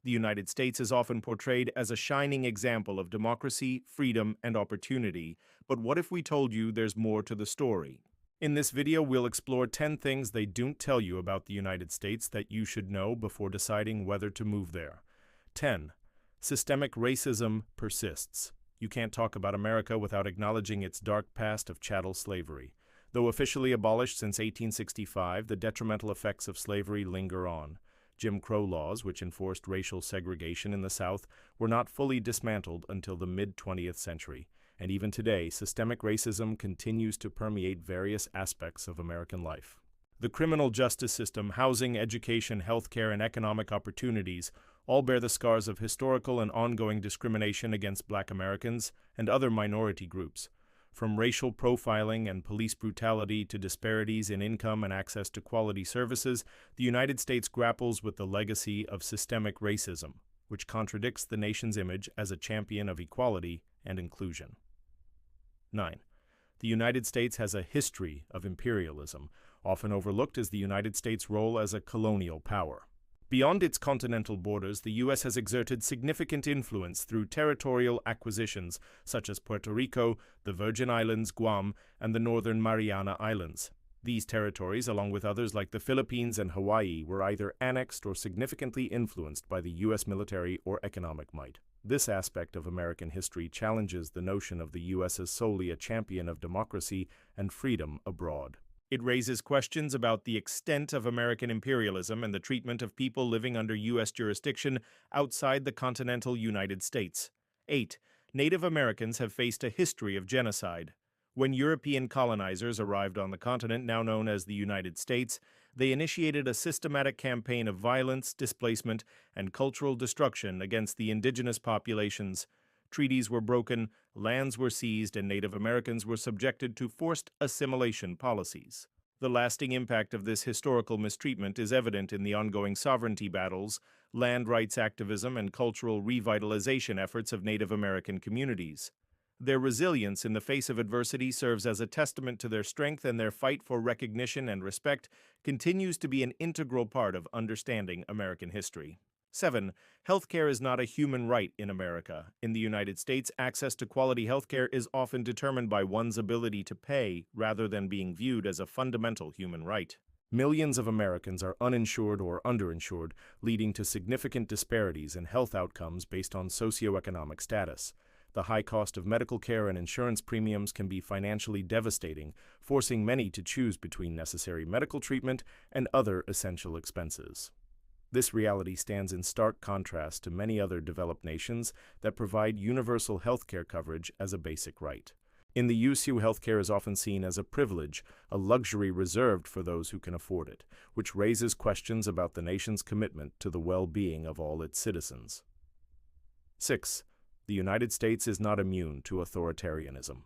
The United States is often portrayed as a shining example of democracy, freedom, and opportunity. But what if we told you there's more to the story? In this video, we'll explore 10 things they don't tell you about the United States that you should know before deciding whether to move there. 10. Systemic racism persists. You can't talk about America without acknowledging its dark past of chattel slavery. Though officially abolished since 1865, the detrimental effects of slavery linger on. Jim Crow laws, which enforced racial segregation in the South, were not fully dismantled until the mid-20th century, and even today, systemic racism continues to permeate various aspects of American life. The criminal justice system, housing, education, healthcare, and economic opportunities all bear the scars of historical and ongoing discrimination against Black Americans and other minority groups. From racial profiling and police brutality to disparities in income and access to quality services, the United States grapples with the legacy of systemic racism, which contradicts the nation's image as a champion of equality and inclusion. 9. The United States has a history of imperialism, often overlooked as the United States' role as a colonial power. Beyond its continental borders, the U.S. has exerted significant influence through territorial acquisitions such as Puerto Rico, the Virgin Islands, Guam, and the Northern Mariana Islands. These territories, along with others like the Philippines and Hawaii, were either annexed or significantly influenced by the U.S. military or economic might. This aspect of American history challenges the notion of the U.S. as solely a champion of democracy and freedom abroad. It raises questions about the extent of American imperialism and the treatment of people living under U.S. jurisdiction outside the continental United States. 8. Native Americans have faced a history of genocide. When European colonizers arrived on the continent now known as the United States, they initiated a systematic campaign of violence, displacement, and cultural destruction against the indigenous populations. Treaties were broken, lands were seized, and Native Americans were subjected to forced assimilation policies. The lasting impact of this historical mistreatment is evident in the ongoing sovereignty battles, land rights activism, and cultural revitalization efforts of Native American communities. Their resilience in the face of adversity serves as a testament to their strength, and their fight for recognition and respect continues to be an integral part of understanding American history. 7. Healthcare is not a human right in America. In the United States, access to quality healthcare is often determined by one's ability to pay rather than being viewed as a fundamental human right. Millions of Americans are uninsured or underinsured, leading to significant disparities in health outcomes based on socioeconomic status. The high cost of medical care and insurance premiums can be financially devastating, forcing many to choose between necessary medical treatment and other essential expenses. This reality stands in stark contrast to many other developed nations that provide universal health care coverage as a basic right. In the U.S., healthcare is often seen as a privilege, a luxury reserved for those who can afford it, which raises questions about the nation's commitment to the well-being of all its citizens. 6. The United States is not immune to authoritarianism.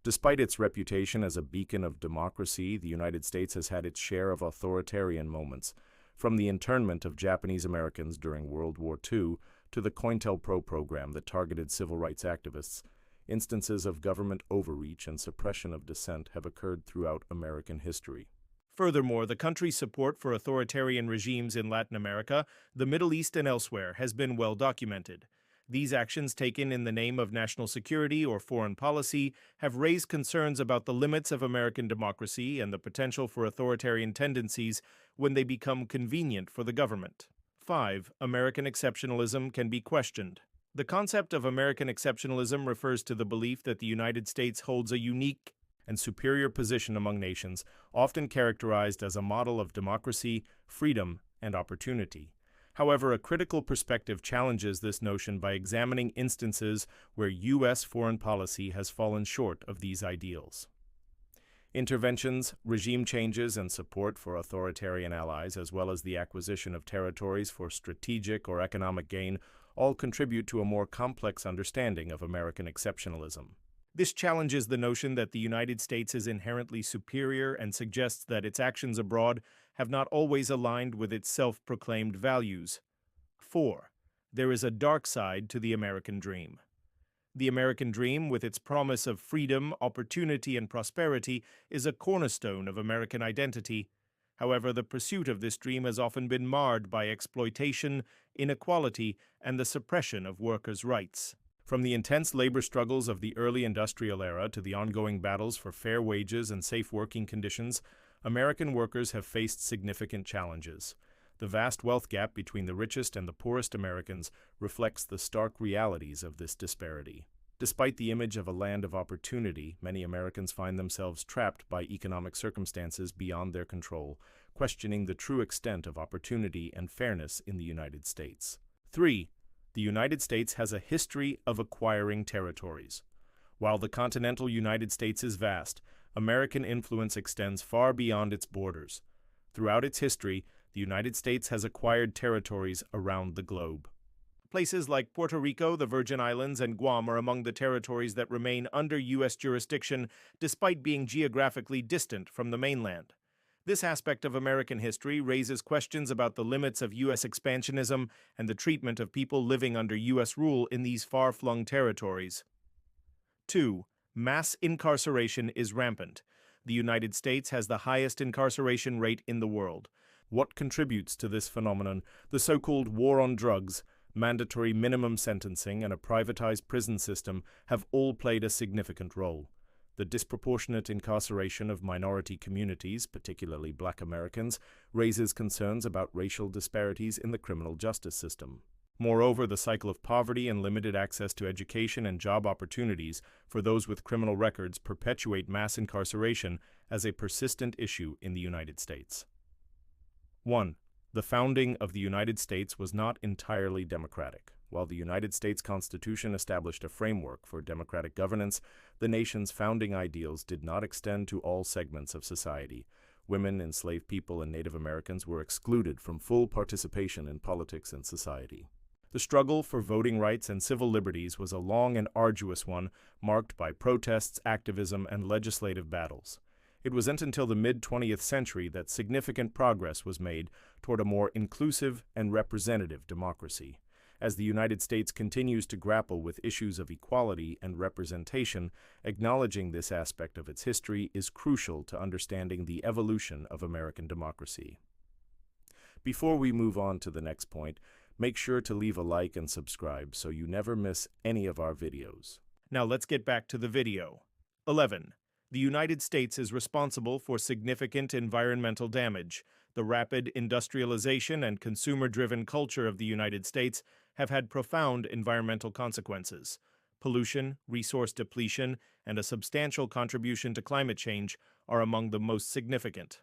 Despite its reputation as a beacon of democracy, the United States has had its share of authoritarian moments, from the internment of Japanese Americans during World War II to the COINTELPRO program that targeted civil rights activists. Instances of government overreach and suppression of dissent have occurred throughout American history. Furthermore, the country's support for authoritarian regimes in Latin America, the Middle East, and elsewhere has been well documented. These actions, taken in the name of national security or foreign policy, have raised concerns about the limits of American democracy and the potential for authoritarian tendencies when they become convenient for the government. 5. American exceptionalism can be questioned. The concept of American exceptionalism refers to the belief that the United States holds a unique and superior position among nations, often characterized as a model of democracy, freedom, and opportunity. However, a critical perspective challenges this notion by examining instances where U.S. foreign policy has fallen short of these ideals. Interventions, regime changes, and support for authoritarian allies, as well as the acquisition of territories for strategic or economic gain, all contribute to a more complex understanding of American exceptionalism. This challenges the notion that the United States is inherently superior and suggests that its actions abroad have not always aligned with its self-proclaimed values. 4. There is a dark side to the American dream. The American dream, with its promise of freedom, opportunity, and prosperity, is a cornerstone of American identity. However, the pursuit of this dream has often been marred by exploitation, inequality, and the suppression of workers' rights. From the intense labor struggles of the early industrial era to the ongoing battles for fair wages and safe working conditions, American workers have faced significant challenges. The vast wealth gap between the richest and the poorest Americans reflects the stark realities of this disparity. Despite the image of a land of opportunity, many Americans find themselves trapped by economic circumstances beyond their control, questioning the true extent of opportunity and fairness in the United States. 3. The United States has a history of acquiring territories. While the continental United States is vast, American influence extends far beyond its borders. Throughout its history, the United States has acquired territories around the globe. Places like Puerto Rico, the Virgin Islands, and Guam are among the territories that remain under U.S. jurisdiction despite being geographically distant from the mainland. This aspect of American history raises questions about the limits of U.S. expansionism and the treatment of people living under U.S. rule in these far-flung territories. 2. Mass incarceration is rampant. The United States has the highest incarceration rate in the world. What contributes to this phenomenon? The so-called war on drugs, mandatory minimum sentencing, and a privatized prison system have all played a significant role. The disproportionate incarceration of minority communities, particularly Black Americans, raises concerns about racial disparities in the criminal justice system. Moreover, the cycle of poverty and limited access to education and job opportunities for those with criminal records perpetuate mass incarceration as a persistent issue in the United States. 1. The founding of the United States was not entirely democratic. While the United States Constitution established a framework for democratic governance, the nation's founding ideals did not extend to all segments of society. Women, enslaved people, and Native Americans were excluded from full participation in politics and society. The struggle for voting rights and civil liberties was a long and arduous one, marked by protests, activism, and legislative battles. It wasn't until the mid-20th century that significant progress was made toward a more inclusive and representative democracy. As the United States continues to grapple with issues of equality and representation, acknowledging this aspect of its history is crucial to understanding the evolution of American democracy. Before we move on to the next point, make sure to leave a like and subscribe so you never miss any of our videos. Now let's get back to the video. 11. The United States is responsible for significant environmental damage. The rapid industrialization and consumer-driven culture of the United States have had profound environmental consequences. Pollution, resource depletion, and a substantial contribution to climate change are among the most significant.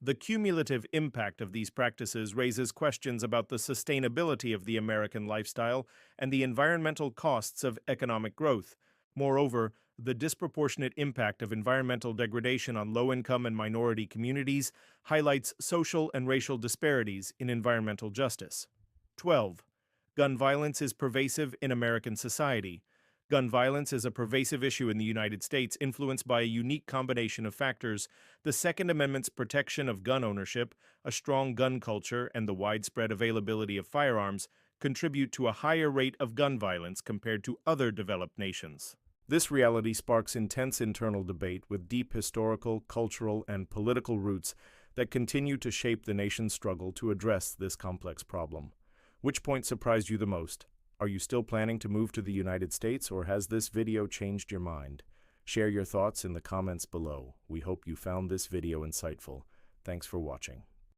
The cumulative impact of these practices raises questions about the sustainability of the American lifestyle and the environmental costs of economic growth. Moreover, the disproportionate impact of environmental degradation on low-income and minority communities highlights social and racial disparities in environmental justice. 12. Gun violence is pervasive in American society. Gun violence is a pervasive issue in the United States, influenced by a unique combination of factors. The Second Amendment's protection of gun ownership, a strong gun culture, and the widespread availability of firearms contribute to a higher rate of gun violence compared to other developed nations. This reality sparks intense internal debate with deep historical, cultural, and political roots that continue to shape the nation's struggle to address this complex problem. Which point surprised you the most? Are you still planning to move to the United States, or has this video changed your mind? Share your thoughts in the comments below. We hope you found this video insightful. Thanks for watching.